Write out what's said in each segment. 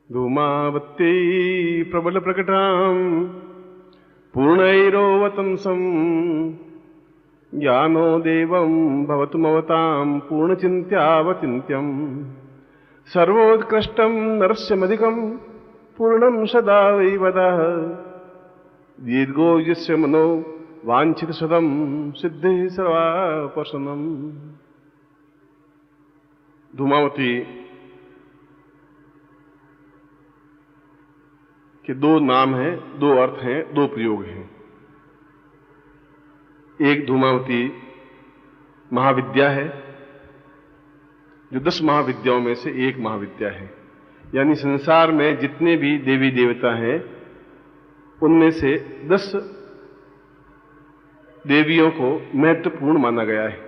धूमावत्यै प्रबलप्रकटाम् पूर्णैरोवतंसम् ज्ञानोदेवं भवतुमवतां पूर्णचिन्त्यावचिन्त्यम् सर्वोत्कृष्टं नरस्यमधिकं पूर्णं सदा वै वदः दीर्घो यस्य मनो वाञ्छितसदं सिद्धिः सर्वापशनम्। धूमावती के दो नाम हैं, दो अर्थ हैं, दो प्रयोग हैं। एक धूमावती महाविद्या है जो 10 महाविद्याओं में से एक महाविद्या है, यानी संसार में जितने भी देवी देवता हैं उनमें से 10 देवियों को महत्वपूर्ण माना गया है,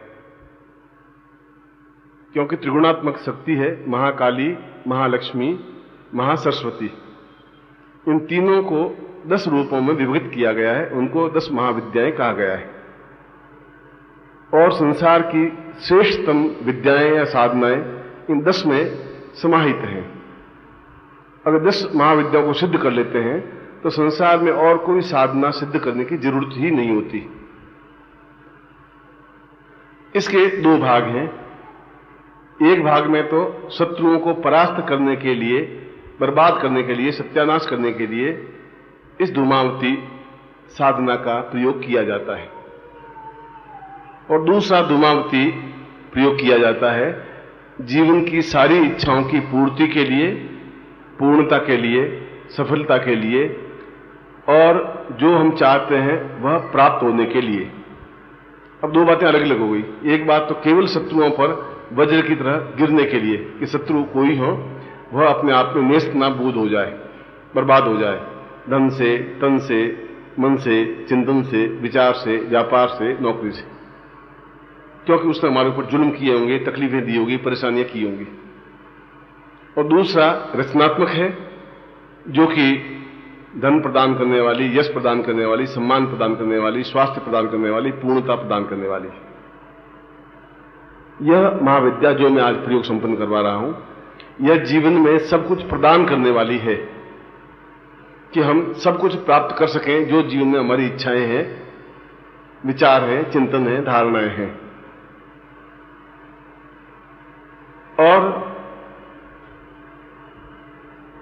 क्योंकि त्रिगुणात्मक शक्ति है। महाकाली, महालक्ष्मी, महासरस्वती, इन तीनों को 10 रूपों में विभक्त किया गया है, उनको 10 महाविद्याएं कहा गया है। और संसार की श्रेष्ठतम विद्याएं या साधनाएं इन 10 में समाहित हैं। अगर 10 महाविद्याओं को सिद्ध कर लेते हैं तो संसार में और कोई साधना सिद्ध करने की जरूरत ही नहीं होती। इसके 2 भाग हैं। एक भाग में तो शत्रुओं को परास्त करने के लिए, बर्बाद करने के लिए, सत्यानाश करने के लिए इस धूमावती साधना का प्रयोग किया जाता है, और दूसरा धूमावती प्रयोग किया जाता है जीवन की सारी इच्छाओं की पूर्ति के लिए, पूर्णता के लिए, सफलता के लिए, और जो हम चाहते हैं वह प्राप्त होने के लिए। अब 2 बातें अलग अलग हो गई। एक बात तो केवल शत्रुओं पर वज्र की तरह गिरने के लिए कि शत्रु कोई हो वह अपने आप में नेस्त नाबूद हो जाए, बर्बाद हो जाए, धन से, तन से, मन से, चिंतन से, विचार से, व्यापार से, नौकरी से, क्योंकि उसने हमारे ऊपर जुल्म किए होंगे, तकलीफें दी होंगी, परेशानियां की होंगी। और दूसरा रचनात्मक है, जो कि धन प्रदान करने वाली, यश प्रदान करने वाली, सम्मान प्रदान करने वाली, स्वास्थ्य प्रदान करने वाली, पूर्णता प्रदान करने वाली। यह महाविद्या जो मैं आज प्रयोग संपन्न करवा रहा हूं, यह जीवन में सब कुछ प्रदान करने वाली है कि हम सब कुछ प्राप्त कर सकें जो जीवन में हमारी इच्छाएं हैं, विचार हैं, चिंतन हैं, धारणाएं हैं। और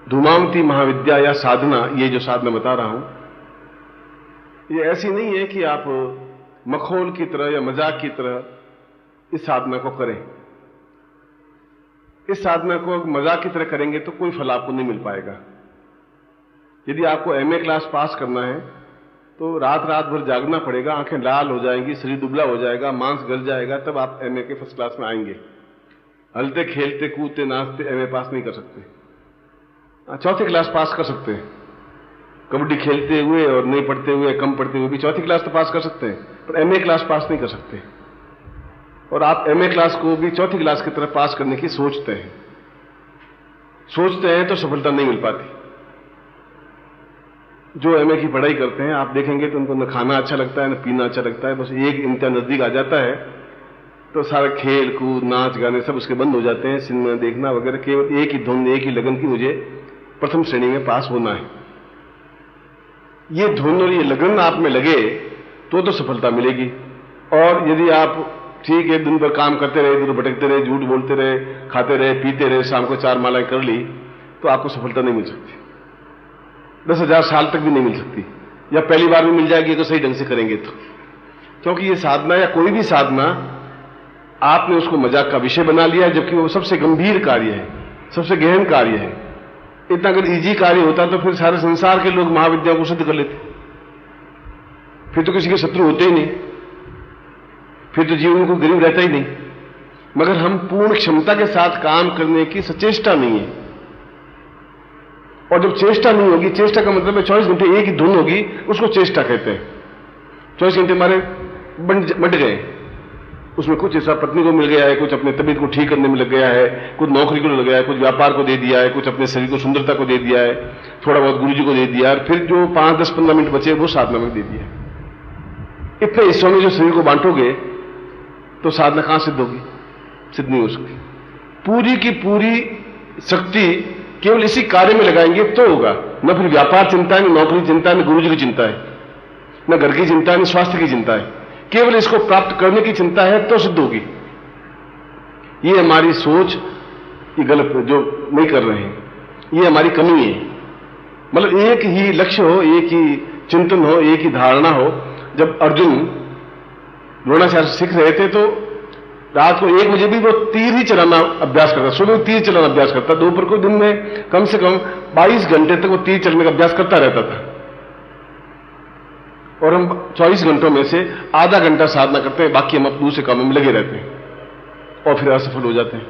धूमावती महाविद्या या साधना, ये जो साधना बता रहा हूं, ये ऐसी नहीं है कि आप मखौल की तरह या मजाक की तरह इस साधना को करें। इस साधना को मजाक की तरह करेंगे तो कोई फल आपको नहीं मिल पाएगा। यदि आपको एमए क्लास पास करना है तो रात रात भर जागना पड़ेगा, आंखें लाल हो जाएंगी, शरीर दुबला हो जाएगा, मांस गल जाएगा, तब आप एमए के फर्स्ट क्लास में आएंगे। हलते खेलते कूदते नाचते एमए पास नहीं कर सकते। 4थी क्लास पास कर सकते हैं, कबड्डी खेलते हुए और नहीं पढ़ते हुए, कम पढ़ते हुए भी 4थी क्लास तो पास कर सकते हैं, पर एमए क्लास पास नहीं कर सकते। और आप एमए क्लास को भी 4थी क्लास की तरफ पास करने की सोचते हैं तो सफलता नहीं मिल पाती। जो एमए की पढ़ाई करते हैं आप देखेंगे तो उनको न खाना अच्छा लगता है, न पीना अच्छा लगता है। बस एक इम्तिहान नजदीक आ जाता है तो सारा खेल कूद, नाच गाने सब उसके बंद हो जाते हैं, सिनेमा देखना वगैरह। केवल एक ही धुन, एक ही लगन की मुझे प्रथम श्रेणी में पास होना है। ये धुन और ये लगन आप में लगे तो सफलता मिलेगी। और यदि आप ठीक है दिन भर काम करते रहे, इधर भटकते रहे, झूठ बोलते रहे, खाते रहे, पीते रहे, शाम को 4 मालाएं कर ली, तो आपको सफलता नहीं मिल सकती। 10,000 साल तक भी नहीं मिल सकती, या पहली बार भी मिल जाएगी तो सही ढंग से करेंगे तो। क्योंकि ये साधना या कोई भी साधना आपने उसको मजाक का विषय बना लिया है, जबकि वो सबसे गंभीर कार्य है, सबसे गहन कार्य है। इतना अगर इजी कार्य होता तो फिर सारे संसार के लोग महाविद्या को सिद्ध कर लेते, फिर तो किसी के शत्रु होते ही नहीं, फिर तो जीवन को गरीब रहता ही नहीं। मगर हम पूर्ण क्षमता के साथ काम करने की सचेष्टा नहीं है। और जब चेष्टा नहीं होगी, चेष्टा का मतलब है 24 घंटे एक ही धुन होगी, उसको चेष्टा कहते हैं। 24 घंटे हमारे बंट गए, उसमें कुछ ऐसा पत्नी को मिल गया है, कुछ अपने तबीयत को ठीक करने में लग गया है, कुछ नौकरी को लग गया है, कुछ व्यापार को दे दिया है, कुछ अपने शरीर को सुंदरता को दे दिया है, थोड़ा बहुत गुरुजी को दे दिया है, फिर जो 5, 10, 15 मिनट बचे वो साधना में दे दिया। इतने हिस्सों में जो शरीर को बांटोगे तो साधना कहां सिद्ध होगी? सिद्ध नहीं हो सकती। पूरी की पूरी शक्ति केवल इसी कार्य में लगाएंगे तो होगा। न फिर व्यापार चिंता है, न नौकरी चिंता है, न गुरु जी की चिंता है, न घर की चिंता है, न स्वास्थ्य की चिंता है। केवल इसको प्राप्त करने की चिंता है तो सिद्ध होगी। ये हमारी सोच ये गलत जो नहीं कर रहे हैं, ये हमारी कमी है। मतलब एक ही लक्ष्य हो, एक ही चिंतन हो, एक ही धारणा हो। जब अर्जुन द्रोणाचार्य से सीख रहे थे तो रात को 1 बजे भी वो तीर ही चलाना अभ्यास करता, सुबह तीर चलाना अभ्यास करता, दोपहर को दिन में कम से कम 22 घंटे तक वो तीर चलने का अभ्यास करता रहता था। और हम 24 घंटों में से आधा घंटा साधना करते हैं, बाकी हम अपने दूसरे कामों में लगे रहते हैं और फिर असफल हो जाते हैं।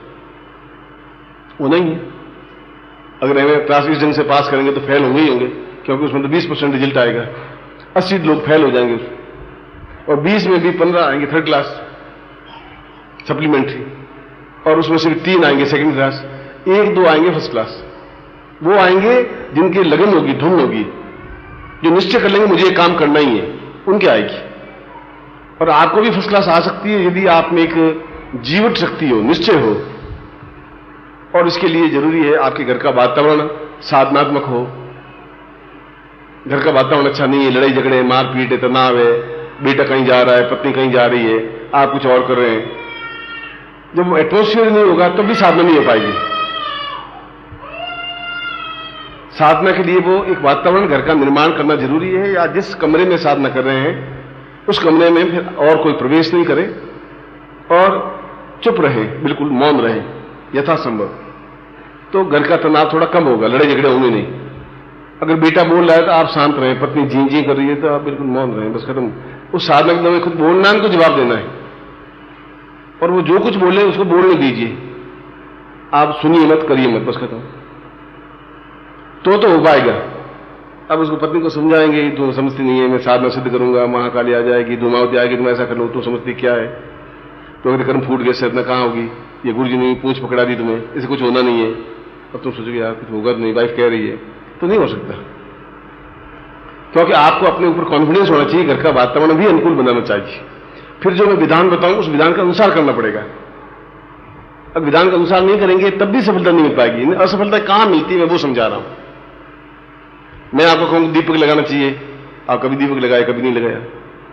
वो नहीं है। अगर हमें क्लास इस ढंग से पास करेंगे तो फेल होंगे ही होंगे, क्योंकि उसमें तो 20% रिजल्ट आएगा, 80 लोग फेल हो जाएंगे और 20 में भी 15 आएंगे थर्ड क्लास सप्लीमेंट्री, और उसमें सिर्फ 3 आएंगे सेकंड क्लास, 1-2 आएंगे फर्स्ट क्लास। वो आएंगे जिनकी लगन होगी, धुन होगी, जो निश्चय कर लेंगे मुझे ये काम करना ही है, उनके आएगी। और आपको भी फर्स्ट क्लास आ सकती है यदि आप में एक जीवट शक्ति हो, निश्चय हो। और इसके लिए जरूरी है आपके घर का वातावरण साधनात्मक हो। घर का वातावरण अच्छा नहीं है, लड़ाई झगड़े, मारपीट है, तनाव है, बेटा कहीं जा रहा है, पत्नी कहीं जा रही है, आप कुछ और कर रहे हैं। जब एटमोस्फियर नहीं होगा तब भी साधना नहीं हो पाएगी। साधना के लिए वो एक वातावरण घर का निर्माण करना जरूरी है। या जिस कमरे में साधना कर रहे हैं उस कमरे में फिर और कोई प्रवेश नहीं करे और चुप रहे, बिल्कुल मौन रहे यथासंभव, तो घर का तनाव थोड़ा कम होगा, लड़ाई झगड़े होंगे नहीं। अगर बेटा बोल रहा है तो आप शांत रहें, पत्नी जी जी कर रही है तो आप बिल्कुल मौन रहें, बस खत्म। उस साधना के में खुद बोलना है, उनको जवाब देना है, और वो जो कुछ बोले उसको बोलने दीजिए, आप सुनिए मत, करिए मत, बस खत्म। तो हो पाएगा। अब उसको पत्नी को समझाएंगे, तू समझती नहीं है, मैं साधना सिद्ध करूंगा, महाकाली आ जाएगी, धूमावती आएगी, तुम ऐसा कर लो, तू समझती क्या है, तो अगर कर्म फूट गए साधना कहां होगी, ये गुरु जी ने पूंछ पकड़ा दी तुम्हें, इसे कुछ होना नहीं है। अब तुम सोचोगे यार कुछ होगा नहीं, वाइफ कह रही है, तो नहीं हो सकता। क्योंकि आपको अपने ऊपर कॉन्फिडेंस होना चाहिए, घर का वातावरण भी अनुकूल बनाना चाहिए। फिर जो मैं विधान बताऊं उस विधान के अनुसार करना पड़ेगा। अब विधान के अनुसार नहीं करेंगे तब भी सफलता नहीं मिल पाएगी। असफलता कहां मिलती है मैं वो समझा रहा हूं। मैं आपको कहूंगा दीपक लगाना चाहिए, आप कभी दीपक लगाए, कभी नहीं लगाया,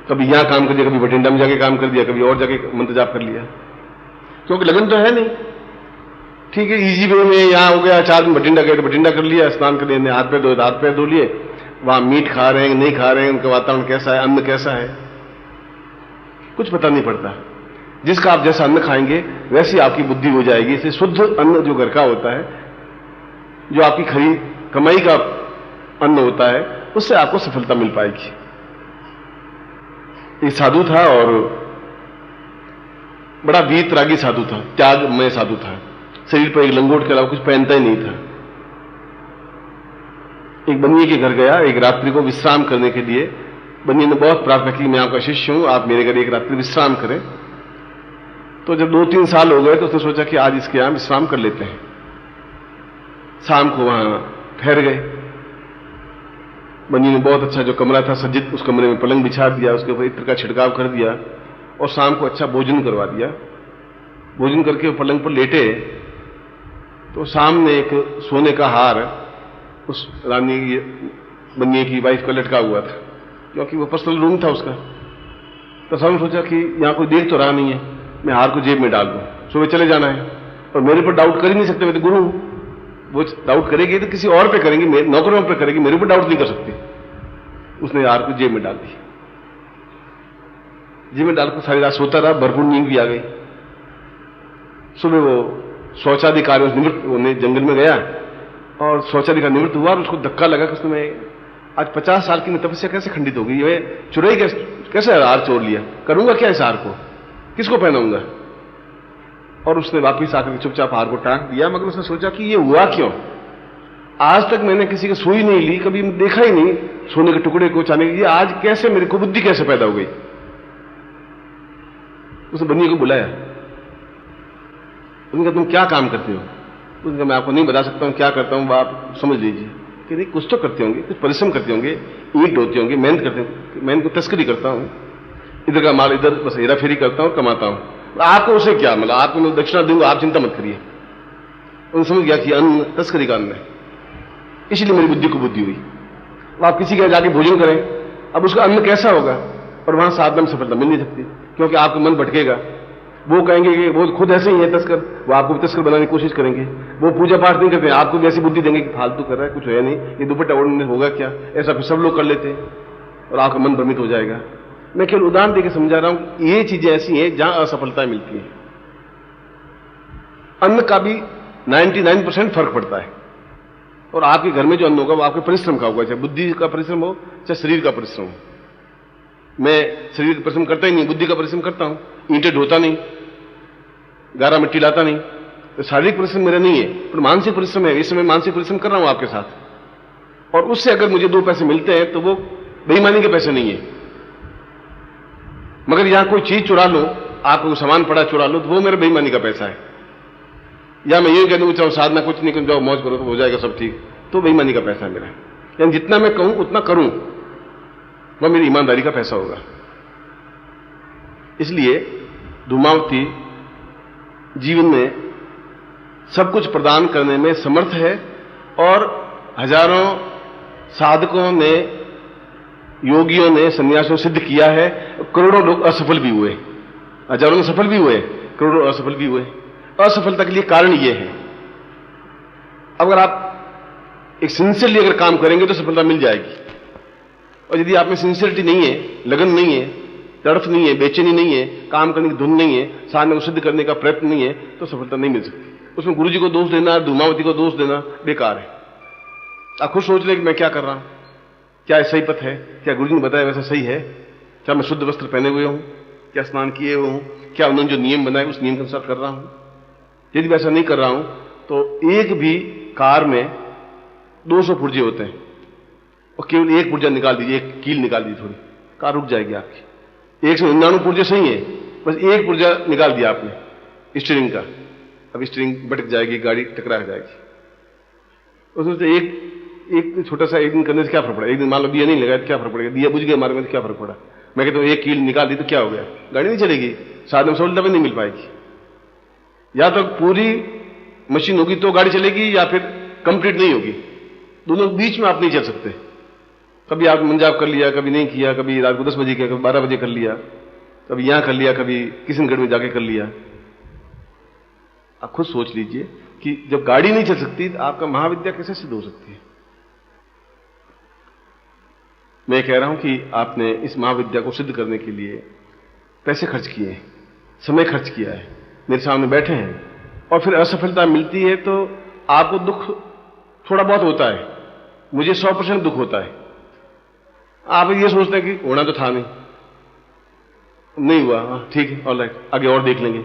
कभी यहां काम कर दिया, कभी बठिंडा में जाके काम कर दिया, कभी और जाके मंत्र जाप कर लिया, क्योंकि लगन तो है नहीं। ठीक है, इजी वे में यहां हो गया, 4 दिन बठिंडा गए तो बठिंडा कर लिया, स्नान कर लिया, हाथ पैर धो लिए, वहां मीट खा रहे हैं नहीं खा रहे हैं, उनका वातावरण कैसा है, अन्न कैसा है, कुछ पता नहीं पड़ता। जिसका आप जैसा अन्न खाएंगे वैसी आपकी बुद्धि हो जाएगी। इससे शुद्ध अन्न जो घर का होता है, जो आपकी खरी कमाई का अन्न होता है, उससे आपको सफलता मिल पाएगी। एक साधु था और बड़ा वीतरागी साधु था, त्यागमय साधु था, शरीर पर एक लंगोट के अलावा कुछ पहनता ही नहीं था। एक बनिए के घर गया एक रात्रि को विश्राम करने के लिए। बनिए ने बहुत प्रार्थना की, मैं आपका शिष्य हूं, आप मेरे घर एक रात्रि विश्राम करें। तो जब 2-3 साल हो गए तो उसने सोचा कि आज इसके यहां विश्राम कर लेते हैं। शाम को वहां ठहर गए। बनिए ने बहुत अच्छा जो कमरा था सज्जित, उस कमरे में पलंग बिछा दिया, उसके ऊपर इत्र का छिड़काव कर दिया और शाम को अच्छा भोजन करवा दिया। भोजन करके पलंग पर लेटे तो सामने एक सोने का हार उस रानी बनिए की वाइफ का लटका हुआ था, क्योंकि वो पर्सनल रूम था उसका। तो सामने सोचा कि यहां कोई देख तो रहा नहीं है, मैं हार को जेब में डाल दूं, सुबह चले जाना है। और मेरे पर डाउट कर ही नहीं सकते, मैं तो गुरु हूं। वो डाउट करेगी तो किसी और पे करेंगे, नौकरों पे करेगी, मेरे पर डाउट नहीं कर सकती। उसने हार को जेब में डाल दी। जेब में डालकर सारी रात सोता रहा, भरपूर नींद भी आ गई। सुबह वो शौचाधिकारी निवृत्त होने जंगल में गया और शौचाधिकारी निवृत्त हुआ और उसको धक्का लगा कि उसने आज 50 साल की तपस्या कैसे खंडित हो गई, ये चुराई कैसे हार चोर लिया, करूंगा क्या इस हार को, किसको पहनाऊंगा। और उसने वापिस आकर चुपचाप हार को टांग दिया। मगर उसने सोचा कि ये हुआ क्यों, आज तक मैंने किसी की सुई नहीं ली, कभी देखा ही नहीं सोने के टुकड़े को चाहने के लिए, आज कैसे मेरी को बुद्धि कैसे पैदा हो गई। उसने बनिए को बुलाया, उसने कहा तुम क्या काम करते हो। उसने कहा मैं आपको नहीं बता सकता हूं क्या करता हूं, आप समझ लीजिए। कि नहीं कुछ तो करते होंगे, कुछ परिश्रम करते होंगे, ईंट ढोते होंगे, मेहनत करते होंगे। मैं इनको तस्करी करता हूं, इधर का माल इधर बस हेरा फेरी करता हूं, कमाता हूं। आपको उसे क्या, मतलब आपको मैं दक्षिणा दूंगा, आप चिंता मत करिए। उन्होंने समझ गया कि अन्न तस्करी का अन्न है, इसलिए मेरी बुद्धि को बुद्धि हुई। अब आप किसी के यहाँ जाके भोजन करें, अब उसका अन्न कैसा होगा, और वहां साधना में सफलता मिल नहीं सकती, क्योंकि आपका मन भटकेगा। वो कहेंगे कि वो खुद ऐसे ही है तस्कर, वो आपको भी तस्कर बनाने की कोशिश करेंगे। वो पूजा पाठ नहीं करते, आपको भी ऐसी बुद्धि देंगे कि फालतू कर रहा है, कुछ है नहीं, ये दुपट्टा ओढ़ने होगा क्या, ऐसा फिर सब लोग कर लेते हैं, और आपका मन भ्रमित हो जाएगा। मैं केवल उदाहरण देकर समझा रहा हूं कि ये चीजें ऐसी हैं जहां असफलताएं मिलती हैं। अन्न का भी 99% फर्क पड़ता है, और आपके घर में जो अन्न होगा वो आपके परिश्रम का होगा, चाहे बुद्धि का परिश्रम हो चाहे शरीर का परिश्रम हो। मैं शरीर का परिश्रम करता ही नहीं, बुद्धि का परिश्रम करता हूं, ईंटें ढोता नहीं, गारा मिट्टी लाता नहीं, तो शारीरिक परिश्रम मेरा नहीं है, पर मानसिक परिश्रम है। इस समय मानसिक परिश्रम कर रहा हूं आपके साथ, और उससे अगर मुझे 2 पैसे मिलते हैं तो वो बेईमानी के पैसे नहीं है। मगर यहां कोई चीज चुरा लो, आपको सामान पड़ा चुरा लो, तो वो मेरा बेईमानी का पैसा है। या मैं ये कह दूं चाहो साधना कुछ नहीं करूं, जाओ मौज करो तो हो जाएगा सब ठीक, तो बेईमानी का पैसा है मेरा। यानी जितना मैं कहूं उतना करूं, वह मेरी ईमानदारी का पैसा होगा। इसलिए धूमावती जीवन में सब कुछ प्रदान करने में समर्थ है, और हजारों साधकों ने, योगियों ने, सन्यासियों सिद्ध किया है। करोड़ों लोग असफल भी हुए, हजारों में सफल भी हुए, करोड़ों असफल भी हुए। असफलता के लिए कारण यह है, अगर आप एक सिंसियरली अगर काम करेंगे तो सफलता मिल जाएगी, और यदि आप में सिंसियरिटी नहीं है, लगन नहीं है, तड़फ नहीं है, बेचैनी नहीं है, काम करने की धुन नहीं है, साधना को सिद्ध करने का प्रयत्न नहीं है, तो सफलता नहीं मिल सकती। उसमें गुरु जी को दोष देना, धूमावती को दोष देना बेकार है। आप खुद सोच लें कि मैं क्या कर रहा हूं, क्या सही पथ है, क्या गुरु जी ने बताया वैसा सही है, क्या मैं शुद्ध वस्त्र पहने हुए हूं, क्या स्नान किए हुए हूं, क्या उन्होंने जो नियम बनाए उस नियम के अनुसार कर रहा हूं। यदि वैसा नहीं कर रहा हूं तो एक भी कार में 200 पुर्जे होते हैं, और केवल एक पुर्जा निकाल दीजिए, एक कील निकाल दीजिए, थोड़ी कार रुक जाएगी आपकी। 199 पुर्जे सही है, बस एक पुर्जा निकाल दिया आपने स्टीयरिंग का, अब स्टीयरिंग भटक जाएगी, गाड़ी टकरा जाएगी। उसमें से एक छोटा सा एक दिन करने से क्या फर्क पड़ा, एक दिन मान लो दिया नहीं लगाया तो क्या फर्क पड़ेगा, दिया बुझ गया मार्ग में तो क्या फर्क पड़ा। मैं कहता हूं एक कील निकाल दी तो क्या हो गया, गाड़ी नहीं चलेगी, साधन में सफलता भी नहीं मिल पाएगी। या तो पूरी मशीन होगी तो गाड़ी चलेगी, या फिर कंप्लीट नहीं होगी, दोनों बीच में आप नहीं चल सकते। कभी आप मंजाब कर लिया, कभी नहीं किया, कभी रात को 10 बजे किया, कभी 12 बजे कर लिया, कभी यहां कर लिया, कभी किशनगढ़ में जाके कर लिया। आप खुद सोच लीजिए कि जब गाड़ी नहीं चल सकती तो आपका महाविद्या कैसे सिद्ध हो सकती है। मैं कह रहा हूं कि आपने इस महाविद्या को सिद्ध करने के लिए पैसे खर्च किए हैं, समय खर्च किया है, मेरे सामने बैठे हैं, और फिर असफलता मिलती है तो आपको दुख थोड़ा बहुत होता है, मुझे 100% दुख होता है। आप ये सोचते हैं कि होना तो था नहीं हुआ, ठीक है, ऑलराइट, आगे और देख लेंगे।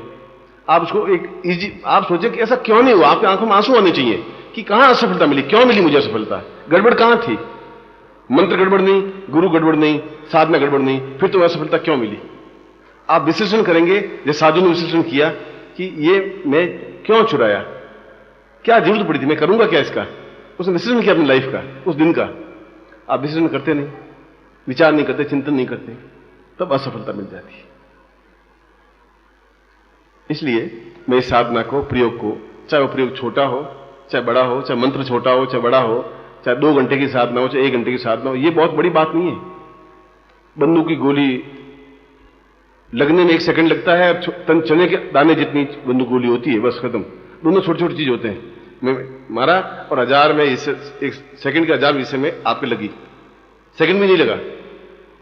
आप उसको एक इजी, आप सोचे कि ऐसा क्यों नहीं हुआ, आपकी आंखों में आंसू आने चाहिए कि कहां असफलता मिली, क्यों मिली मुझे असफलता, गड़बड़ कहां थी, मंत्र गड़बड़ नहीं, गुरु गड़बड़ नहीं, साधना गड़बड़ नहीं, फिर तुम्हें असफलता क्यों मिली। आप विश्लेषण करेंगे, जैसे साधु ने विश्लेषण किया कि ये मैं क्यों चुराया, क्या जरूरत पड़ी थी, मैं करूंगा क्या इसका, उसने विश्लेषण किया अपनी लाइफ का, उस दिन का। आप विश्लेषण करते नहीं, विचार नहीं करते, चिंतन नहीं करते, तब असफलता मिल जाती है। इसलिए मैं इस साधना को, प्रयोग को, चाहे वो प्रयोग छोटा हो चाहे बड़ा हो, चाहे मंत्र छोटा हो चाहे बड़ा हो, चाहे 2 घंटे की साधना हो चाहे 1 घंटे की साधना हो, ये बहुत बड़ी बात नहीं है। बंदूक की गोली लगने में 1 सेकंड लगता है, तन चने के दाने जितनी बंदूक गोली होती है, बस खत्म। दोनों छोटी छोटी चीज होते हैं, मैं मारा और 1000 में 1 सेकंड के 1000 हिस्से में आपके लगी, सेकंड भी नहीं लगा,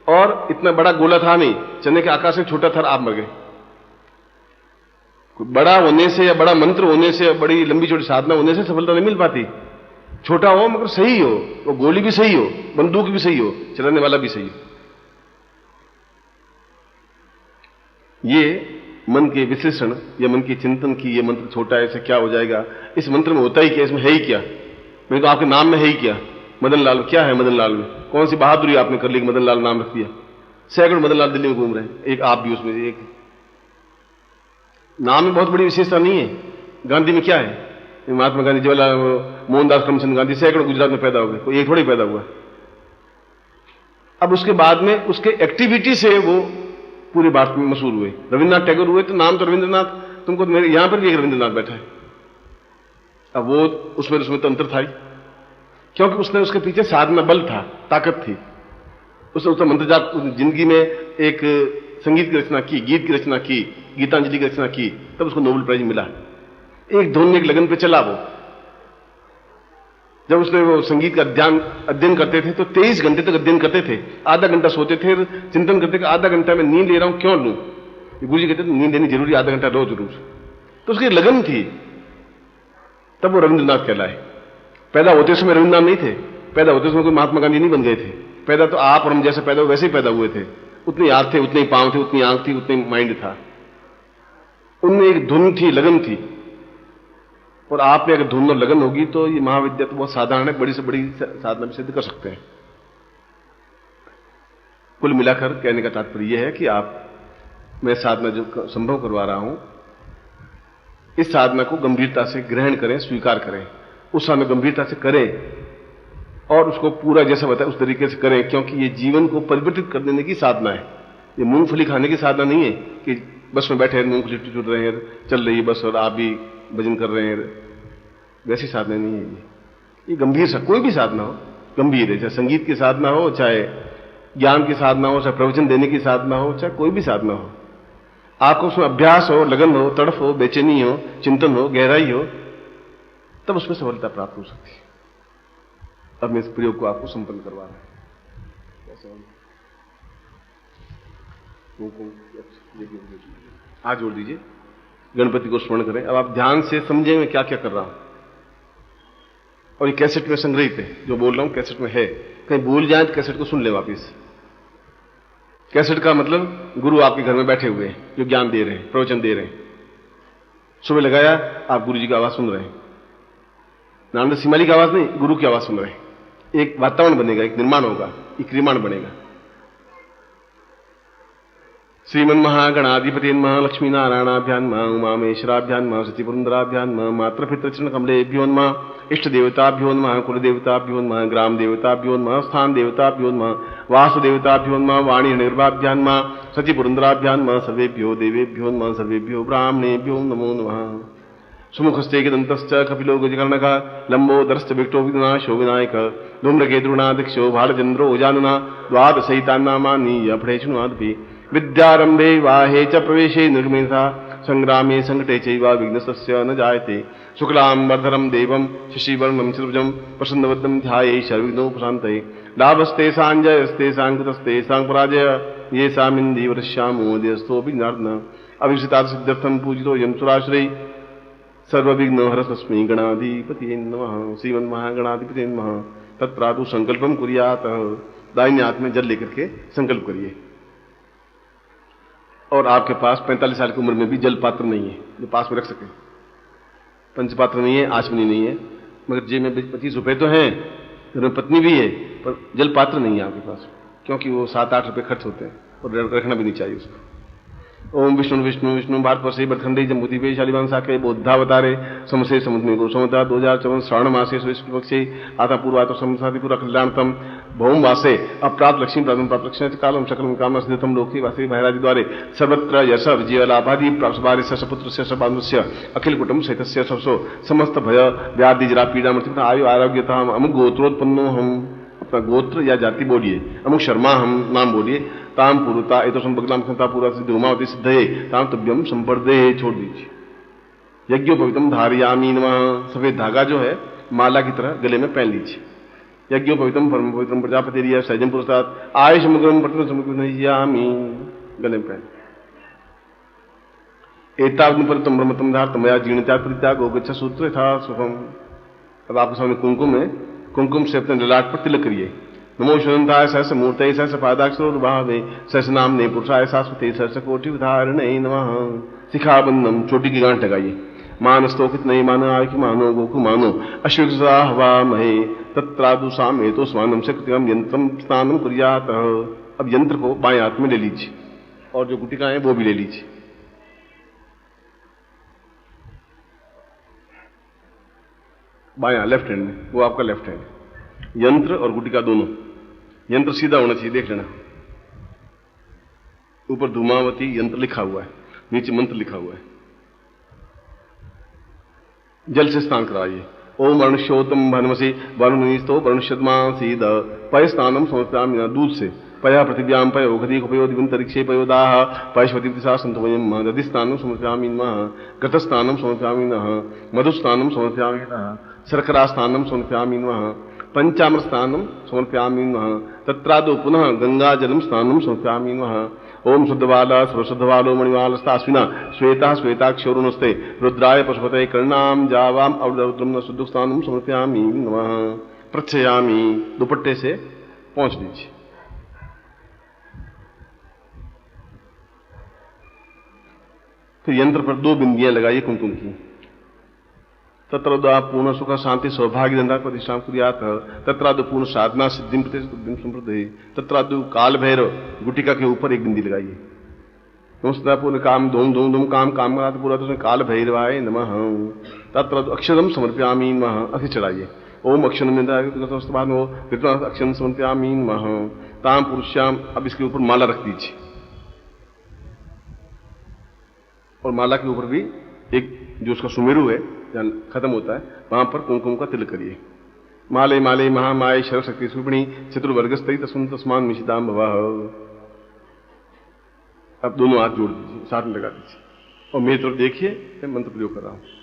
और इतना बड़ा गोला था नहीं, चने के आकार से छोटा था, आप मर गए। बड़ा होने से या बड़ा मंत्र होने से या बड़ी लंबी चौड़ी साधना होने से सफलता नहीं मिल पाती। छोटा हो मगर सही हो, वो गोली भी सही हो, बंदूक भी सही हो, चलाने वाला भी सही हो। ये मन के विश्लेषण या मन के चिंतन की, ये मंत्र छोटा है, ऐसे क्या हो जाएगा, इस मंत्र में होता ही क्या, इसमें है ही क्या, मैं तो आपके नाम में है ही क्या। मदन लाल क्या है, मदन लाल में कौन सी बहादुरी आपने कर ली, मदन लाल नाम रख दिया। सैकड़ों मदन लाल दिल्ली में घूम रहे हैं, एक आप भी उसमें एक। नाम में बहुत बड़ी विशेषता नहीं है। गांधी में क्या है, महात्मा गांधी, जवाहरलाल, मोहनदास करमचंद गांधी, सैकड़ों गुजरात में पैदा हो गए, कोई एक थोड़ी पैदा हुआ। अब उसके बाद में उसके एक्टिविटी से वो पूरे भारत में मशहूर हुए। रविन्द्रनाथ टैगोर हुए तो नाम तो रविन्द्रनाथ, तुमको तो मेरे यहां पर भी एक रविन्द्रनाथ बैठा है, अब वो उसमें तो अंतर था ही, क्योंकि उसने उसके पीछे साधना बल था, ताकत थी। उसने उसका मंत्र जाप जिंदगी में एक संगीत की रचना की, गीत की रचना की, गीतांजलि की रचना की, तब उसको नोबेल प्राइज मिला। एक धुन में एक लगन पे चला वो। जब उसने वो संगीत का अध्ययन करते थे तो 23 घंटे तक अध्ययन करते थे, आधा घंटा सोते थे, चिंतन करते कि आधा घंटा मैं नींद ले रहा हूं, क्यों लूं? गुरु जी कहते थे नींद लेनी जरूरी, आधा घंटा लो जरूर। तो उसकी लगन थी, तब वो रविंद्रनाथ कहलाए। पैदा होते समय रविंद्रनाथ नहीं थे, पैदा होते समय कोई महात्मा गांधी नहीं बन गए थे। पैदा तो आप और हम जैसे पैदा हुए वैसे ही पैदा हुए थे, उतनी हाथ थे, उतने ही पांव थे, उतनी आंख थी, उतनी माइंड था। उनमें एक धुन थी, लगन थी। और आप में अगर धुन और लगन होगी तो ये महाविद्या तो बहुत साधारण है, बड़ी से बड़ी साधना भी सिद्ध कर सकते हैं। कुल मिलाकर कहने का तात्पर्य यह है कि मैं साधना जो संभव करवा रहा हूं, इस साधना को गंभीरता से ग्रहण करें, स्वीकार करें, उस साधना गंभीरता से करें और उसको पूरा जैसा बताया उस तरीके से करें, क्योंकि ये जीवन को परिवर्तित कर देने की साधना है। ये मूंगफली खाने की साधना नहीं है कि बस में बैठे मूंगफली चुट रहे हैं, चल रही है बस और आप भी भजन कर रहे हैं, वैसी साधना नहीं है ये गंभीर सा कोई भी साधना हो, गंभीर है। चाहे संगीत की साधना हो, चाहे ज्ञान की साधना हो, चाहे प्रवचन देने की साधना हो, चाहे कोई भी साधना हो, आपको उसमें अभ्यास हो, लगन हो, तड़फ हो, बेचैनी हो, चिंतन हो, गहराई हो, तब उसमें सफलता प्राप्त हो सकती है। अब मैं इस प्रयोग को आपको संपन्न करवा रहा हूं। हाथ जोड़ दीजिए, गणपति को स्मरण करें। अब आप ध्यान से समझें मैं क्या क्या कर रहा हूं। और ये कैसेट में संग्रहित है, जो बोल रहा हूं कैसेट में है, कहीं भूल जाए तो कैसेट को सुन ले वापिस। कैसेट का मतलब गुरु आपके घर में बैठे हुए हैं, जो ज्ञान दे रहे हैं, प्रवचन दे रहे हैं। सुबह लगाया, आप गुरु जी की आवाज सुन रहे हैं, नानद सिमाली की आवाज नहीं, गुरु की आवाज सुन रहे हैं। एक वातावरण बनेगा, एक निर्माण होगा, एक निर्माण बनेगा। श्रीमन महागणाधिपति नमः, लक्ष्मी नारायणाभ्यान नमः, उमामेश्वराभ्यान नमः, सतीपुरंदराभ्यान नमः, मातृपितृचरण कमलेभ्यो नमः, इष्ट देवताभ्यो नमः, कुल देवताभ्यो नमः, ग्राम देवताभ्यो नमः, स्थान देवताभ्यो नमः, वास्तु देवताभ्यो नमः, वाणी निर्वाभ्यान नमः, सतीपुरंदराभ्यान नमः, सर्वेभ्यो देवेभ्यो नमः, सर्वेभ्यो ब्राह्मणेभ्यो नमो नमः। सुमुखस्ते दंतश्च कपिलो गजकर्णकः, लंबोदरश्च विकटो विघ्नाशो विनायकः, धूम्रकेतुर्नादिक्षो भालचंद्रो ओजाननः, द्वादशैतान्नामानि यफणेषु विद्यारंभे वाहे च प्रवेशे निर्गमेधा, संग्रामे संकटे चैव विघ्नस्य न जायते। शुक्लांबरधरं देवं शशिवर्णं चतुर्भुजं प्रसन्नवदनं ध्याये सर्वविघ्नोपशान्तये। लाभस्तेषां जयस्तेषां कृतस्तेषां पराजय, येषामिन्दीवरश्यामो विघ्नार्दनः। अभिषितार्थसिद्ध्यर्थं पूजितो यं सुराश्रये, सर्वविघ्नहरस्मै गणाधिपतये नमः। श्रीमन्महागणाधिपतये नमः। तत्प्रातु संकल्पम कुर्यात्। दाहिने हाथ में जल लेकर के संकल्प करिए। और आपके पास 45 साल की उम्र में भी जल पात्र नहीं है जो पास में रख सके, पंचपात्र नहीं है, आचमनी नहीं है, मगर जेब में 25 रुपए तो हैं, घर में पत्नी भी है, पर जल पात्र नहीं है आपके पास, क्योंकि वो 7-8 रुपए खर्च होते हैं और रखना भी नहीं चाहिए उसको। ओम विष्णु विष्णु विष्णु भारत वर्षे बरखंडे जम्बूति पे शालिवान साके बोधावतारे समसे समुद्र को समता 2054 श्रावण मासे विष्णु पक्षे आता पूर्वात समसाति पूरा कल्याणतम भौम वासे अप्राप्त लक्ष्मी प्राप्त लक्ष्मी कालम सकलम कामना सिद्धतम लोके वासे भैरादि द्वारे सर्वत्र यश विजय लाभादि प्राप्त बारे सपुत्र से बांधुस्य अखिल कुटुंब सहितस्य सबसो समस्त भय व्याधि जरा पीड़ा मृत्यु आयु आरोग्यता अमुक गोत्रोत्पन्नो हम, अपना गोत्र या जाति बोलिए, अमुक शर्मा हम नाम बोलिए, ताम पुरुता ए तो संपगलाम संता पूरा सिद्ध उमावती सिद्धये ताम तभ्यम संपर्दे, छोड़ दीजिए। यज्ञोपवितम धारयामी नमः, सफेद धागा जो है माला की तरह गले में पहन लीजिए। यज्ञोपवितम परम पवित्रम प्रजापति रिया सैजन पुरस्ताद आयुष मुग्रम पटन समुग्रयामी, गले में पहन। एतावग्नि परतम ब्रह्मतम धारतम मया जीर्णता परित्यागो गच्छ सूत्र था सुखम। अब आपके सामने कुमकुम है, कुमकुम से अपने ललाट पर तिलक करिए। नमो शुनंताय सहस मूर्तये सहस पादाक्षरोद्भावे सहस नामने पुरुषाय शाश्वते सहस कोटि उदाहरणे नमः। शिखाबंधम, चोटी की गांठ लगाइए। मानस्तोकित नहीं मानो आय की मानो गोकु मानो अश्विसा हवा महे तत्रादु सामे तो स्वानम से कृत्यम यंत्रम स्नानम कुर्यात। अब यंत्र को बाएं हाथ में ले लीजिए और जो गुटिकाएं वो भी ले लीजिए। बायां लेफ्ट हैंड में, वो आपका लेफ्ट हैंड। यंत्र और गुटिका दोनों, यंत्र सीधा होना चाहिए, देख लेना। ऊपर धूमावती यंत्र लिखा हुआ है, नीचे मंत्र लिखा हुआ है। जल से स्नान कराइए। ओम वर्णश्योतम भनमसी वरुणीस्तो वरुणशतमासीद पय स्नानम समर्पयामि, दूध से पया पृथिव्याम पयो गति उपयो दिवंतरिक्षे पयोदाह पयश्वती दिशा संतवयम दधि स्नानम समर्पयामि नमः घृत स्नानम समर्पयामि नमः मधु स्नानम समर्पयामि नमः शर्करा स्नानम समर्पयामि नमः पंचामृत स्नानम समर्पयामि नमः तत्रादो पुनः गंगाजलम स्नानम समर्पयामि नमः। ओम शुद्धवाला सर्वशुद्धवालो मणिवालस्तास्विना श्वेता श्वेताक्षोरुणस्ते रुद्राय पशुपतये कर्णाम जावाम अवरुद्रम शुद्ध स्नानम समर्पयामि नमः। प्रच्छयामि, दुपट्टे से पहुंच लीजिए। फिर यंत्र पर 2 बिंदियां लगाइए कुमकुम की। तत्रोदा पूर्ण सुख शांति सौभाग्य धंधा प्रतिष्ठान कुर्यात तत्रादु पूर्ण साधना सिद्धिम प्रतिदिन संप्रदे तत्रादु काल भैरव गुटिका के ऊपर 1 बिंदी लगाइए। नमस्ता पूर्ण काम धूम धूम धूम काम काम करा तो पूरा तो काल भैरवाय नमः। तत्रादु अक्षरम समर्पयामि नमः, अक्षर चढ़ाइए। ओम अक्षरम अक्षरम समर्पयामि नमः। ताम पुरुष्याम, अब इसके ऊपर माला रख दीजिए और माला के ऊपर भी एक जो उसका सुमेरु है जहां खत्म होता है वहां पर कुमकुम का तिलक करिए। माले माले महामाय शर्व शक्ति सुपिणी चतुर्वर्गस्तई तस्म तस्मान मिशिताम भवः। अब दोनों हाथ जोड़ दीजिए, साथ में लगा दीजिए और मेरी तरफ देखिए, मैं मंत्र प्रयोग कर रहा हूं।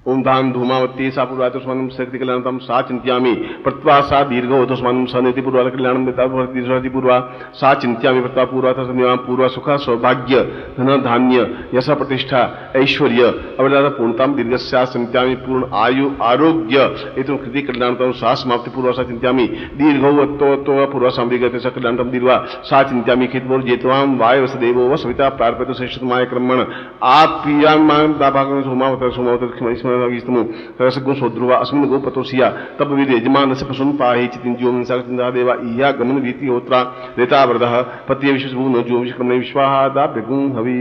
ओम धाम धूमावती सा पूर्वातस्मानम शक्ति कल्याणतम सा चिंत्यामि प्रत्वा सा दीर्घो तस्मानम सनेति पूर्वा कल्याणम देता भवति पूर्वा सा चिंत्यामि प्रत्वा पूर्वा तस्मानम पूर्वा सुख सौभाग्य धन धान्य यश प्रतिष्ठा ऐश्वर्य अवदाता पूर्णताम दीर्घस्या चिंत्यामि पूर्ण आयु आरोग्य एतम कृति कल्याणतम सा समाप्ति पूर्वा सा चिंत्यामि दीर्घो तो पूर्वा संविगत स कल्याणतम दीर्घा सा चिंत्यामि खितवो जेतवाम वाय वसदेवो व सविता प्रार्पयतु श्रेष्ठतमाय कर्मण आप पियाम दाभागं सोमावत सोमावत रसगुण सोध्रुवा अस्मिन गो पतोसिया तब विद यजमान से पशुन पाहि चितिंजो मनसा देवा इया गमन वीति होत्रा रेता वरदः पति विश्वभून जो विश्वकर्म विश्वाहादा बेगुं हवि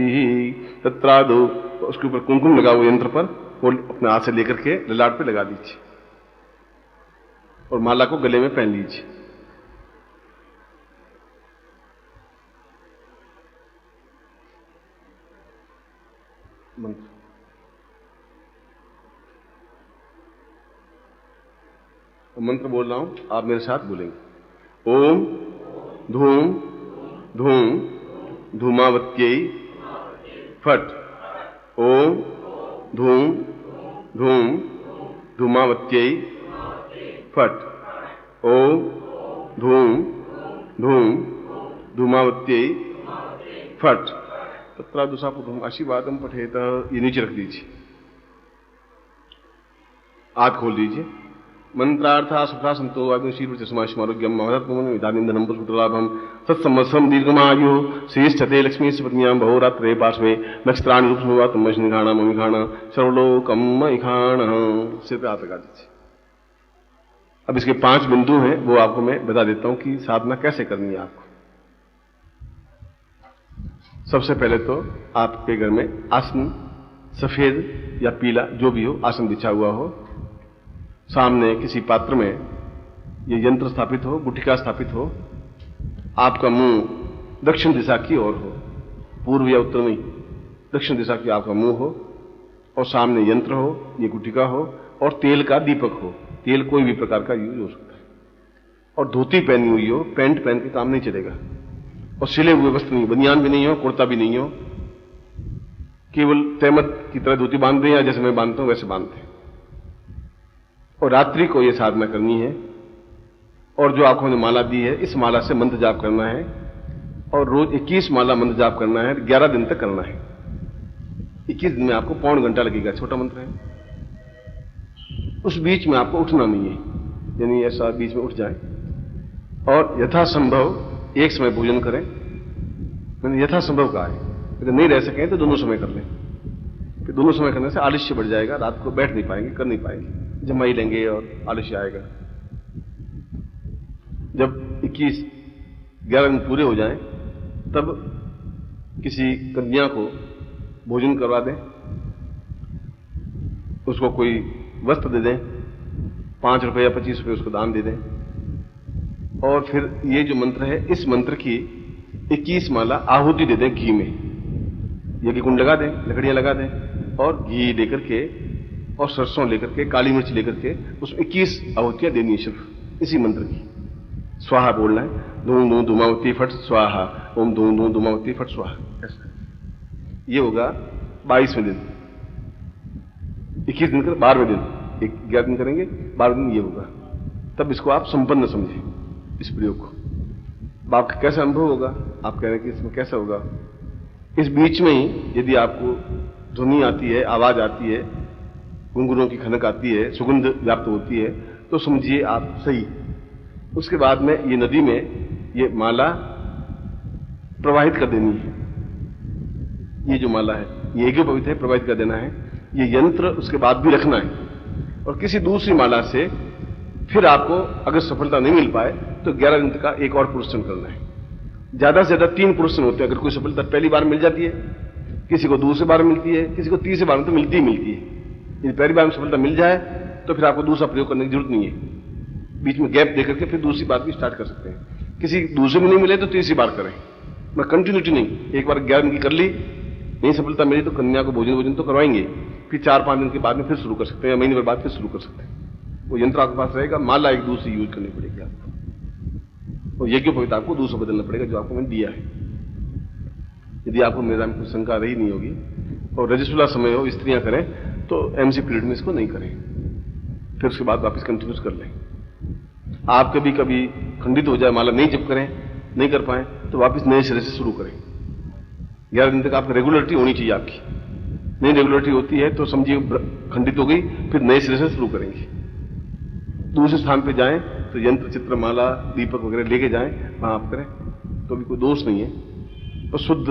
तत्रादो। उसके ऊपर कुमकुम लगा हुआ यंत्र पर वो अपने हाथ से लेकर के ललाट पे लगा दीजिए और माला को गले में पहन लीजिए। मंत्र बोल रहा हूं, आप मेरे साथ बोलेंगे। ओम धूम धूम धूमावत्यै फट। ओम धूम धूम धूमावत्यै फट। ओम धूम धूम धूमावत्यै फट। तत्रा दुषापुधुम आशीर्वादम पठेत। ये नीचे रख दीजिए, हाथ खोल दीजिए। मंत्रार्था सुखा संतो आरोग्यम महत्वम पुष्पलाभम सत्संवत्सरम दीर्घमायु श्रेष्ठते लक्ष्मी पत्नियां बहुरात्रे पार्श्वे नक्षत्राणि रूपसंवातमघाण ममिघाण सर्वलोकम महिघाण। सिर पे हाथ लगा दीजिए। अब इसके 5 बिंदु हैं, वो आपको मैं बता देता हूं कि साधना कैसे करनी है आपको। सबसे पहले तो आपके घर में आसन सफेद या पीला जो भी हो आसन बिछा हुआ हो, सामने किसी पात्र में ये यंत्र स्थापित हो, गुटिका स्थापित हो, आपका मुंह दक्षिण दिशा की ओर हो, पूर्व या उत्तर नहीं, दक्षिण दिशा की आपका मुंह हो और सामने यंत्र हो, ये गुटिका हो और तेल का दीपक हो। तेल कोई भी प्रकार का यूज हो सकता है और धोती पहनी हुई हो, पैंट पहन के काम नहीं चलेगा और सिले हुए वस्त्र नहीं, बनियान भी नहीं हो, कुर्ता भी नहीं हो, केवल तहमत की तरह धोती बांध दें या जैसे मैं बांधता हूं वैसे बांधते हैं। और रात्रि को यह साधना करनी है और जो आपको मैंने माला दी है इस माला से मंत्र जाप करना है और रोज 21 माला मंत्र जाप करना है, 11 दिन तक करना है। 21 दिन में आपको पौन घंटा लगेगा, छोटा मंत्र है। उस बीच में आपको उठना नहीं है, यानी ऐसा बीच में उठ जाए और यथासंभव एक समय भोजन करें। मैंने यथासंभव कहा है, अगर नहीं रह सकें तो दोनों समय कर लें। फिर दोनों समय करने से आलस्य बढ़ जाएगा, रात को बैठ नहीं पाएंगे, कर नहीं पाएंगे, जमा ही लेंगे और आलस्य आएगा। जब 11 दिन पूरे हो जाएं, तब किसी कन्या को भोजन करवा दें, उसको कोई वस्त्र दे दें, 5 रुपए या 25 रुपए उसको दान दे दें और फिर ये जो मंत्र है इस मंत्र की 21 माला आहुति दे दें घी में। यज्ञ कुंड लगा दें, लकड़ियां लगा दें और घी लेकर के और सरसों लेकर के, काली मिर्च लेकर के उसमें 21 आहुतियां देनी है सिर्फ इसी मंत्र की। स्वाहा बोलना है, धूम धूम धूमावती फट स्वाहा, ओम धूम धूम धूमावती फट स्वाहा। ऐसा ये होगा 22वें दिन। 21 दिन कर 12वें दिन, 11 दिन करेंगे, 12वें दिन ये होगा। तब इसको आप संपन्न समझें इस प्रयोग को। अब आपका कैसा अनुभव होगा? आप कह रहे हैं कि इसमें कैसा होगा? इस बीच में ही यदि आपको ध्वनि आती है, आवाज आती है, घुंघरूओं की खनक आती है, सुगंध व्याप्त होती है, तो समझिए आप सही। उसके बाद में ये नदी में ये माला प्रवाहित कर देनी है। ये जो माला है ये एक पवित्र है, प्रवाहित कर देना है। ये यंत्र उसके बाद भी रखना है और किसी दूसरी माला से फिर आपको अगर सफलता नहीं मिल पाए तो 11 दिन का एक और पुरुषन करना है। ज्यादा से ज्यादा 3 पुरुषन होते हैं। अगर कोई सफलता पहली बार मिल जाती है, किसी को दूसरी बार मिलती है, किसी को तीसरी बार में तो मिलती ही मिलती है। यदि पहली बार में सफलता मिल जाए तो फिर आपको दूसरा प्रयोग करने की जरूरत नहीं है। बीच में गैप देकर के फिर दूसरी बार भी स्टार्ट कर सकते हैं। किसी दूसरे में नहीं मिले तो तीसरी बार करें, मैं कंटिन्यूटी नहीं। एक बार 11 दिन की कर ली, नहीं सफलता मिली तो कन्या को भोजन तो करवाएंगे, फिर 4-5 दिन के बाद में फिर शुरू कर सकते हैं, या महीने भर बाद फिर शुरू कर सकते हैं। वो यंत्र आपके पास रहेगा, माला एक दूसरी यूज करनी पड़ेगी आपको, और यज्ञ पवित्र आपको दूसरा बदलना पड़ेगा जो आपको मैंने दिया है। यदि आपको मेरा में कोई शंका रही नहीं होगी और रजस्वला समय हो, स्त्रियां करें तो एमसी पीरियड में इसको नहीं करें, फिर उसके बाद वापस कंटिन्यूस कर लें। आप कभी कभी खंडित हो जाए, माला नहीं जप करें, नहीं कर पाए तो वापस नए सिरे से शुरू करें। 11 दिन तक आपकी रेगुलरिटी होनी चाहिए आपकी। नहीं रेगुलरिटी होती है तो समझिए खंडित हो गई, फिर नए सिरे से शुरू करेंगे। दूसरे स्थान पे जाएं तो यंत्र, चित्र, माला, दीपक वगैरह लेके जाएं, वहां आप करें तो भी कोई दोष नहीं है। तो शुद्ध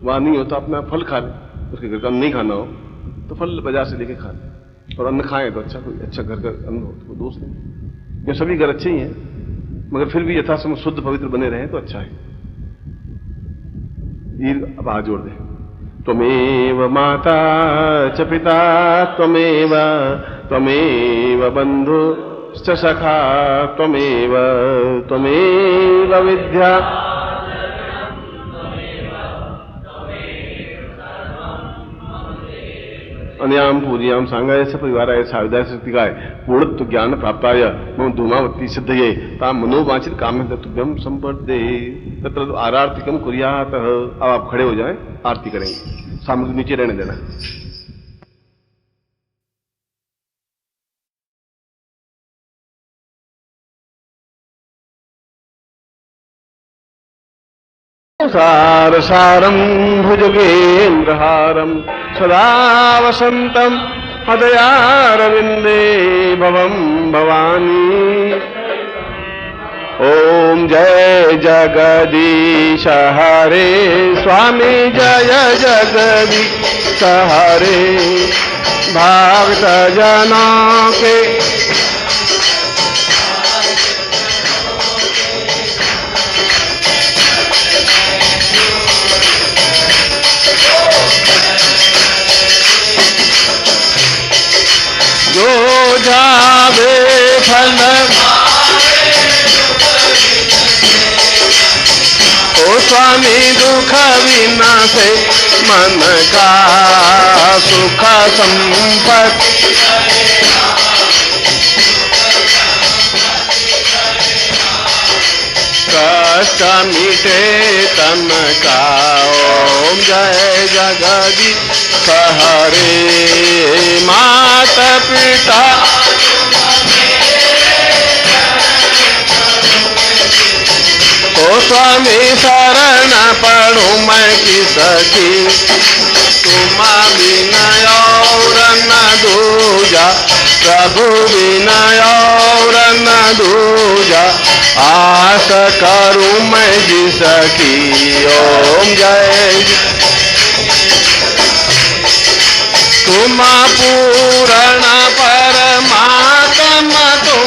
वहां नहीं हो तो अपना फल खा लें, उसके घर का अन्न नहीं खाना हो तो फल बाजार से लेके खा लें, और अन्न खाएं तो अच्छा, कोई अच्छा घर का अन्न हो तो कोई दोष नहीं। ये सभी घर अच्छे ही हैं, मगर फिर भी यथासंभव शुद्ध पवित्र बने रहें तो अच्छा है। ये अब हाथ जोड़ दें। त्वमेव माता च पिता त्वमेव बंधु च सखा त्वमेव विद्या अन्याम पूर्याम सांगाय स परिवाराय साविदाय शक्तिकाय पूर्णत्व ज्ञान प्राप्ताय मम धूमावती सिद्धये ताम मनोवांछित काम्य तुभ्यम संपदे तत्र आरार्तिकम कुर्यात। अब आप खड़े हो जाएं, आरती करेंगे। सामने नीचे रहने देना। सार सारम भुजगेन्द्रहारम सदा वसंतम हृदयारविंदे भवम भवानी। ओम जय जगदीश हरे स्वामी जय जगदीश हरे भक्त जनों के जो जावे फल ओ स्वामी दुख विनाशे मन का सुख संपत्ति कष्ट मिटे तन का। ओम जय जगदीश हरे माता पिता ओ स्वामी शरण पढ़ूं मैं किसकी तुम विनय और न दूजा प्रभु विनय और न दूजा आस करूं मैं जिसकी। ओम जय तुम पूर्ण परमात्मा तुम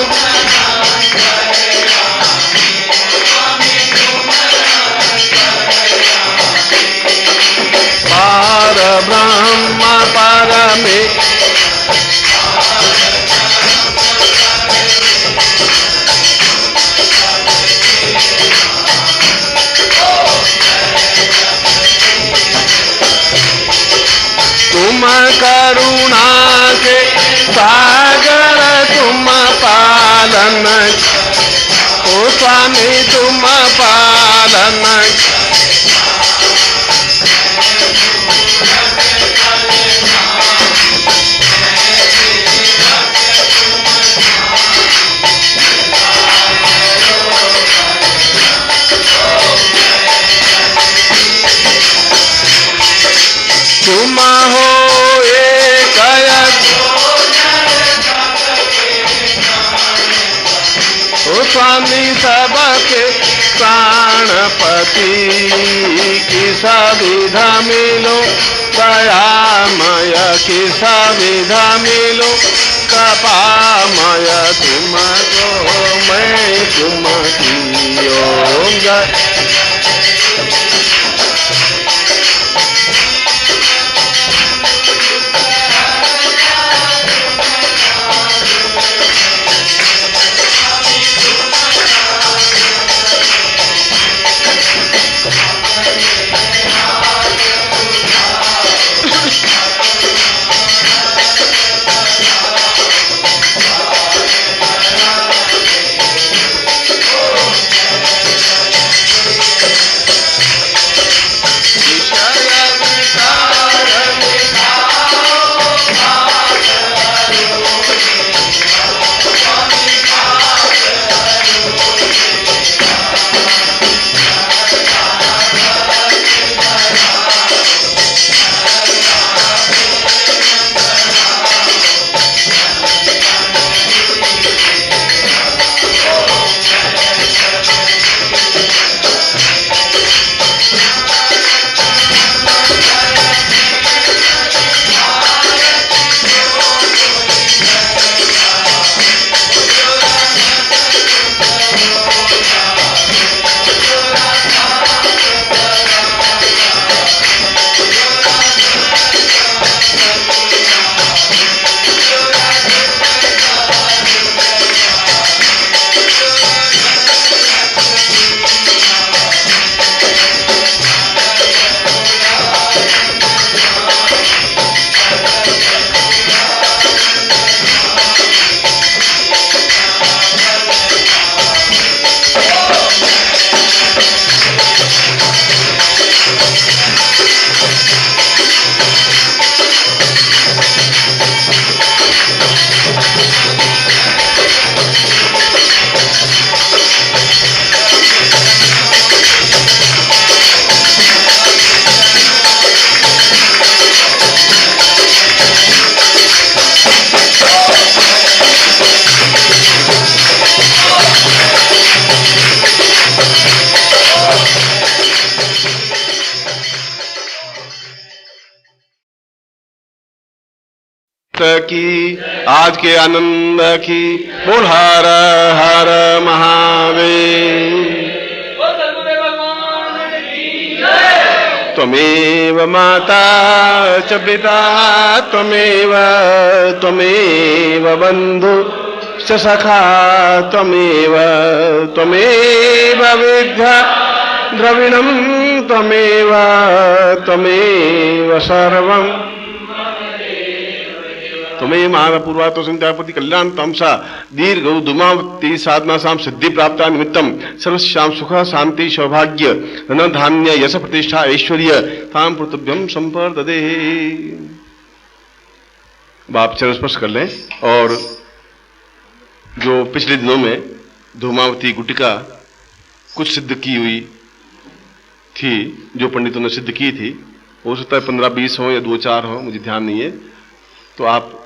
पार ब्रह्म परमे तुम करुणा के स्वामी तुम पालन तुम हो एक ओ स्वामी सबके प्राणपति की सविधा मिलो दयामय की सविधा मिलो कृपामय तुमको मैं तुम की ओम जय की आज के आनंद की बोल हर हर महादेव। त्वमेव माता च पिता त्वमेव त्वमेव बंधु च सखा त्वमेव त्वमेव विद्या द्रविणं त्वमेव त्वमेव सर्वं तुम्हें महापूर्वा तो संध्यापति कल्याण तमसा दीर्घ धूमावती साधना साम सिद्धि प्राप्त निमित्तम सर्वश्याम सुख शांति सौभाग्य धन धान्य यश प्रतिष्ठा ऐश्वर्य ताम पृथुभ्यम संपर्ददे। आप चरण स्पर्श कर लें। और जो पिछले दिनों में धूमावती गुटिका कुछ सिद्ध की हुई थी, जो पंडितों ने सिद्ध की थी, हो सकता है 15-20 हो या 2-4 हो, मुझे ध्यान नहीं है, तो आप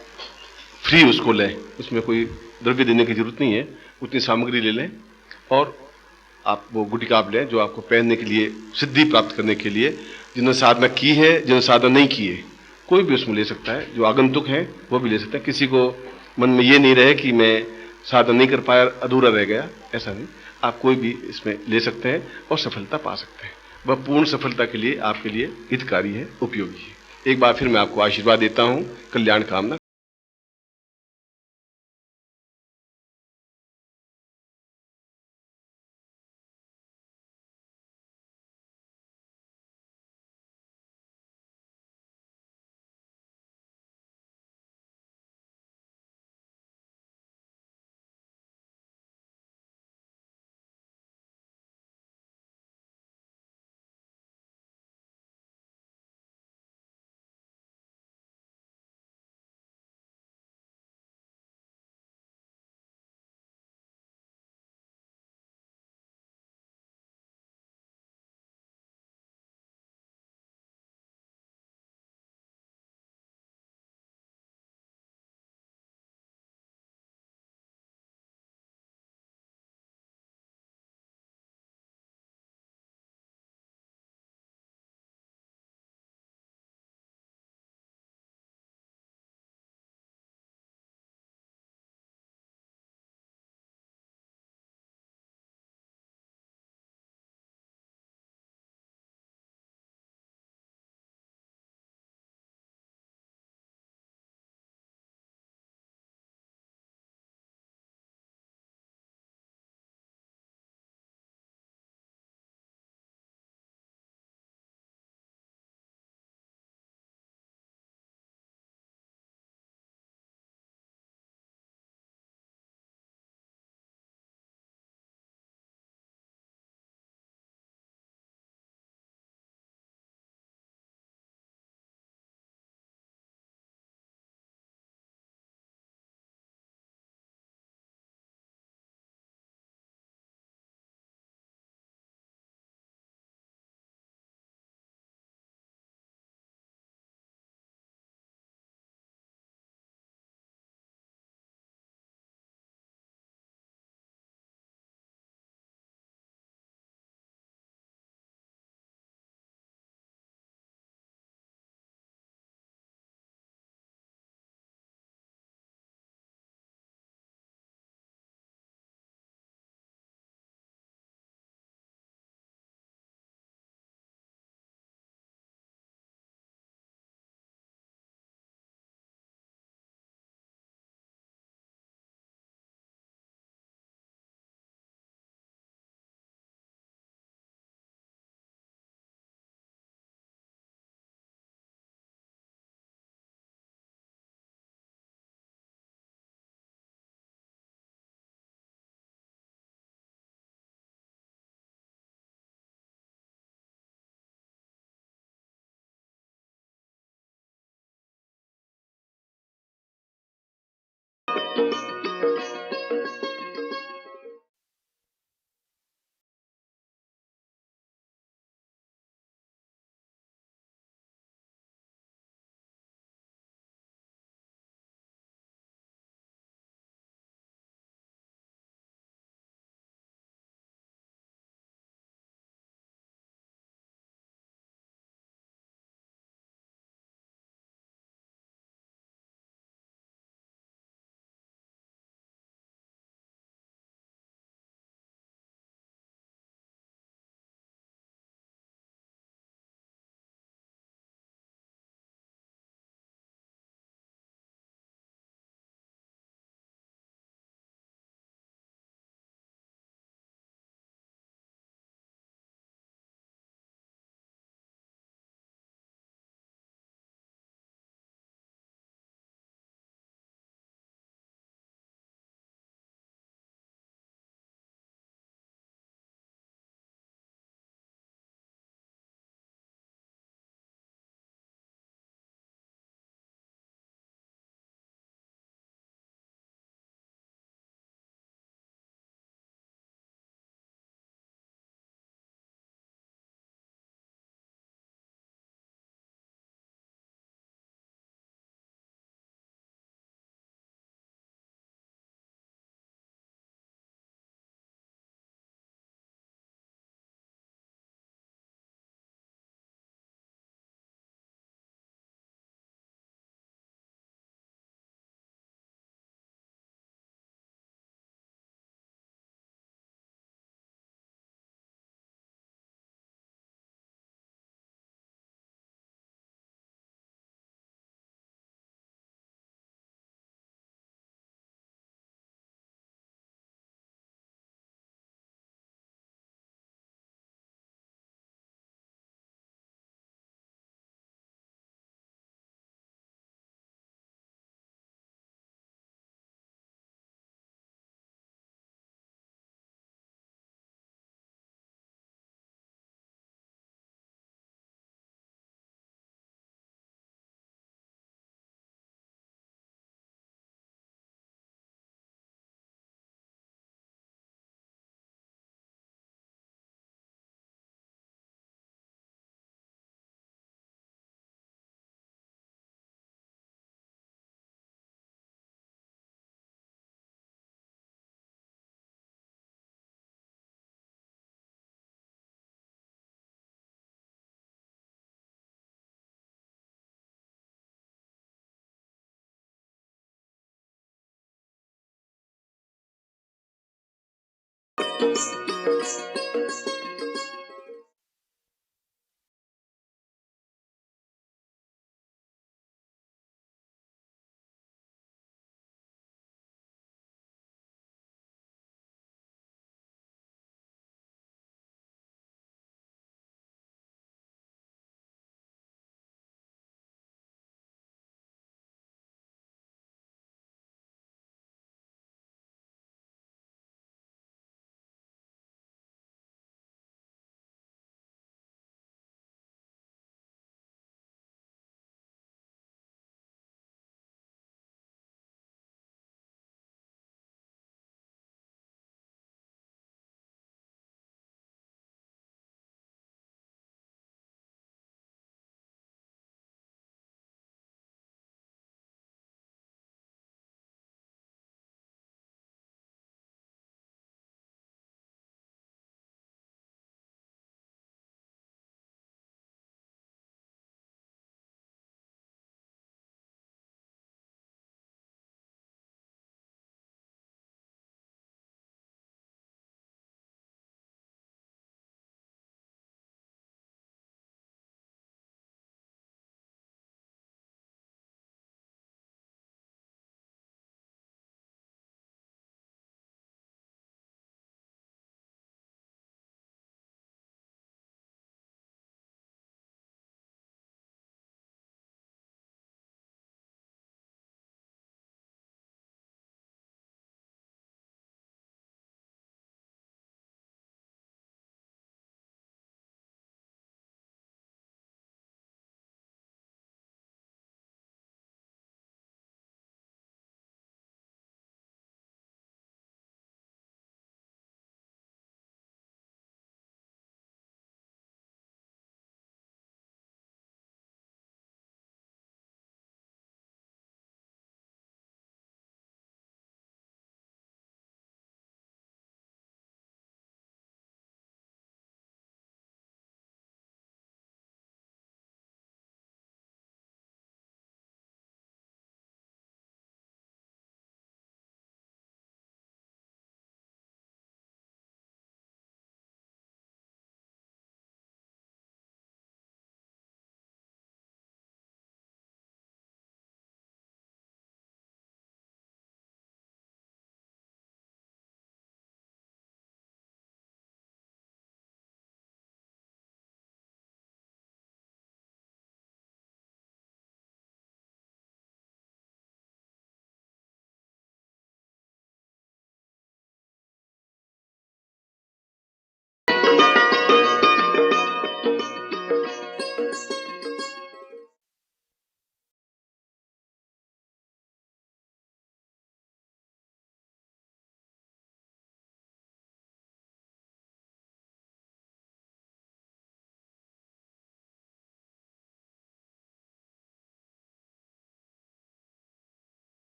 फ्री उसको लें, उसमें कोई द्रव्य देने की जरूरत नहीं है। उतनी सामग्री ले लें और आप वो गुटिका आप लें जो आपको पहनने के लिए, सिद्धि प्राप्त करने के लिए, जिन्होंने साधना की है, जिन्होंने साधना नहीं की है, कोई भी उसमें ले सकता है। जो आगंतुक है वो भी ले सकता है। किसी को मन में ये नहीं रहे कि मैं साधना नहीं कर पाया, अधूरा रह गया, ऐसा नहीं। आप कोई भी इसमें ले सकते हैं और सफलता पा सकते हैं। वह पूर्ण सफलता के लिए आपके लिए हितकारी है, उपयोगी है। एक बार फिर मैं आपको आशीर्वाद देता हूं, कल्याण कामना।